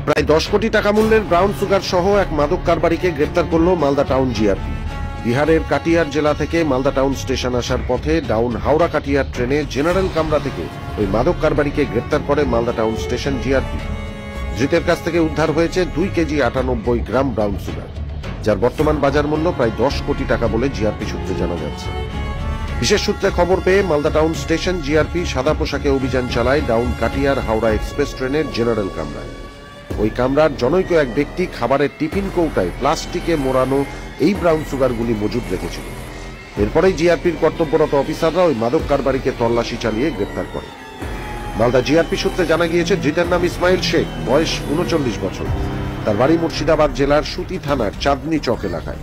প্রায় 10 কোটি টাকা মূল্যের ব্রাউন সুগার সহ এক মাদক কারবারিকে গ্রেপ্তার করল মালদা টাউন জিআরপি। বিহারের কাটিয়ার জেলা থেকে মালদা টাউন স্টেশন আসার পথে ডাউন হাওড়া কাটিয়ার ট্রেনে জেনারেল কামরা থেকে ওই মাদক কারবারিকে গ্রেপ্তার করে মালদা টাউন স্টেশন জিআরপি। ধৃতের কাছ থেকে উদ্ধার হয়েছে 2 কেজি 98 গ্রাম ব্রাউন সুগার, যার বর্তমান বাজার মূল্য প্রায় 10 কোটি টাকা বলে জিআরপি সূত্রে জানা যাচ্ছে। বিশেষ সূত্রে খবর পেয়ে মালদা টাউন স্টেশন জিআরপি সাদা পোশাকে অভিযান চালায় ডাউন কাটিয়ার হাওড়া এক্সপ্রেস ট্রেনের জেনারেল কামরায়। ওই কামরার জনৈক এক ব্যক্তি খাবারের টিফিন কৌটায় প্লাস্টিকে মোড়ানো এই ব্রাউন সুগারগুলি মজুদ রেখেছিল। এরপরেই জিআরপির কর্তব্যরত অফিসাররা ওই মাদক কারবারিকে তল্লাশি চালিয়ে গ্রেপ্তার করে। মালদা জিআরপি সূত্রে জানা গিয়েছে, ধৃতের নাম ইসমাইল শেখ, বয়স 39 বছর। তার বাড়ি মুর্শিদাবাদ জেলার সুতি থানার চাঁদনি চক এলাকায়।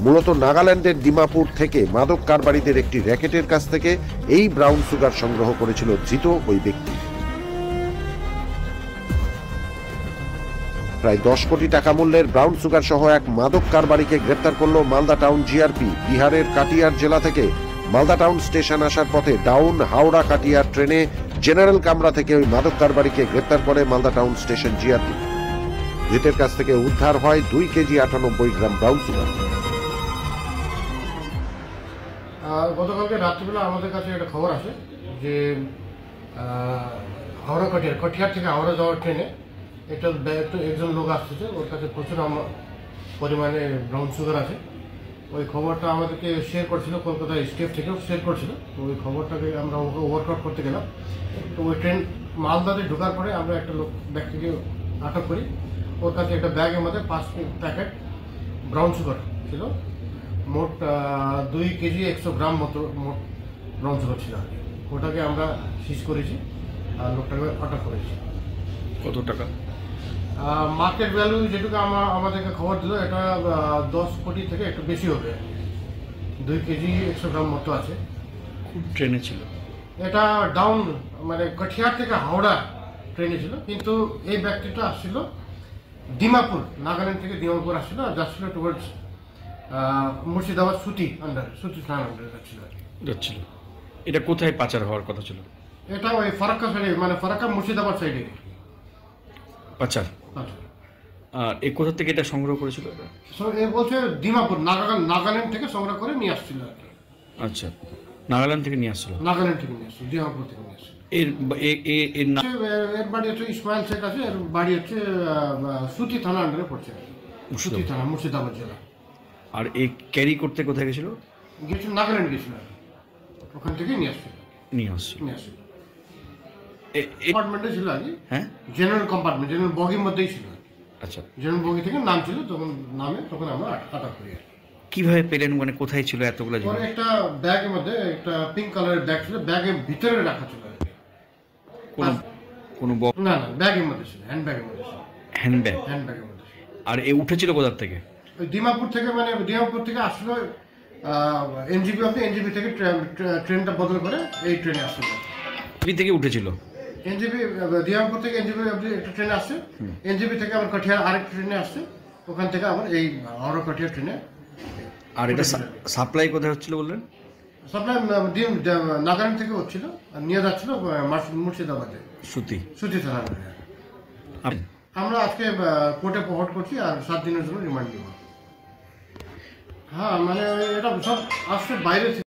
মূলত নাগাল্যান্ডের ডিমাপুর থেকে মাদক কারবারিদের একটি র্যাকেটের কাছ থেকে এই ব্রাউন সুগার সংগ্রহ করেছিল ধৃত ওই ব্যক্তি। প্রায় 10 কোটি টাকা মূল্যের ব্রাউন সুগার সহ এক মাদক কারবারিকে গ্রেপ্তার করল মালদা টাউন জিআরপি। বিহারের কাটিয়ার জেলা থেকে মালদা টাউন স্টেশন আসার পথে ডাউন হাওড়া কাটিয়ার ট্রেনে জেনারেল কামরা থেকে ওই মাদক কারবারিকে গ্রেপ্তার করে মালদা টাউন স্টেশন জিআরপি। ধৃতের কাছ থেকে উদ্ধার হয় 2 কেজি 98 গ্রাম ব্রাউন সুগার। গতকালকে রাত্রিবেলা আমাদের কাছে একটা খবর আসে যে হাওড়া কাটিয়ার থেকে হাওড়া যাওয়ার ট্রেনে একজন লোক আসতেছে, ওর কাছে প্রচুর পরিমাণে ব্রাউন সুগার আছে। ওই খবরটা আমাদেরকে শেয়ার করছিল, কলকাতা স্টেট থেকেও শেয়ার করছিল। তো ওই খবরটাকে আমরা ওকে ওয়ার্কআউট করতে গেলাম। তো ওই ট্রেন মালদাতে ঢোকার পরে আমরা একটা ব্যক্তিকে আটক করি। ওর কাছে একটা ব্যাগের মধ্যে 5 প্যাকেট ব্রাউন সুগার ছিল। মোট 2 কেজি 100 গ্রাম মতো মোট ব্রাউন সুগার ছিল। ওটাকে আমরা সিজ করেছি আর লোকটাকে আটক করেছি। কত টাকা? মার্কেট ভ্যালু যেটুকু আমাদেরকে খবর দিল, এটা 10 কোটি থেকে একটু বেশি হবে। 2 কেজি 100 গ্রাম মতো আছে। খুব ট্রেনে ছিল এটা ডাউন মানে কাঠিয়ার থেকে হাওড়া ট্রেনে ছিল, কিন্তু এই ব্যক্তিটা আসছিল ডিমাপুর, নাগাল্যান্ড থেকে ডিমাপুর আসছিল, যাচ্ছিল টুয়ার্ডস মুর্শিদাবাদ সুতি থানার আন্ডারে যাচ্ছিল। এটা কোথায় পাচার হওয়ার কথা ছিল? এটা ওই ফারাক্কা সাইডে, মানে ফারাক্কা মুর্শিদাবাদ সাইডে পাচার। আর এই কোথা থেকে এটা সংগ্রহ করেছিল? এ বলছে ডিমাপুর, নাগাল্যান্ড থেকে সংগ্রহ করে নিয়ে আসছিল আর কি। আচ্ছা, নাগাল্যান্ড থেকে নিয়ে আসছিল। নাগাল্যান্ড থেকে নিয়ে আসছিল, ডিমাপুর থেকে নিয়ে আসছিল। এর বাড়ি হচ্ছে ইসমাইল শেখ আছে, এর বাড়ি হচ্ছে সুতি থানা আন্ডারে পড়ছে, সুতি থানা, মুর্শিদাবাদ জেলা। আর এই ক্যারি করতে কোথায় গেছিল? গেছিল নাগাল্যান্ড গেছিল, ওখান থেকে নিয়ে আসছিল। কম্পার্টমেন্টে ছিল আগে। হ্যাঁ, জেনারেল কম্পার্টমেন্ট, জেনারেল বগির মধ্যেই ছিল। আচ্ছা, জেনারেল বগি থেকে নাম ছিল, তখন আমরা আটক করি। কিভাবে পেলেন, মানে কোথায় ছিল এতগুলো জিনিস? একটা ব্যাগের মধ্যে, একটা পিঙ্ক কালারের ব্যাগ ছিল, ব্যাগের ভিতরে রাখা ছিল। কোনো না, ব্যাগের মধ্যে ছিল, হ্যান্ডব্যাগের মধ্যে ছিল। হ্যান্ডব্যাগের মধ্যে। আর এ উঠেছিল কোথা থেকে? ওই ডিমাপুর থেকে, মানে ডিমাপুর থেকে আসলো এনজিপি অব্দি, এনজিপি থেকে ট্রেনটা বদল করে এই ট্রেনে আসছিল। থেকে উঠেছিল এনজিপি, ডিমাপুর থেকে এনজিপি অব্দি একটা ট্রেনে আসছে, এনজিপি থেকে আবার কাঠিয়ার আরেকটা ট্রেনে আসছে, ওখান থেকে আবার এই হাওড়া কাঠিয়ার ট্রেনে। আর এটা সাপ্লাই কোথায় হচ্ছিল বললেন? সাপ্লাই নাগাল্যান্ড থেকে হচ্ছিল, আর নিয়ে যাচ্ছিল মুর্শিদাবাদে সুতি থানা। আমরা আজকে কোর্টে প্রহট করছি আর 7 দিনের জন্য রিমান্ড নিব। হ্যাঁ, মানে এটা সব আসছে বাইরে থেকে।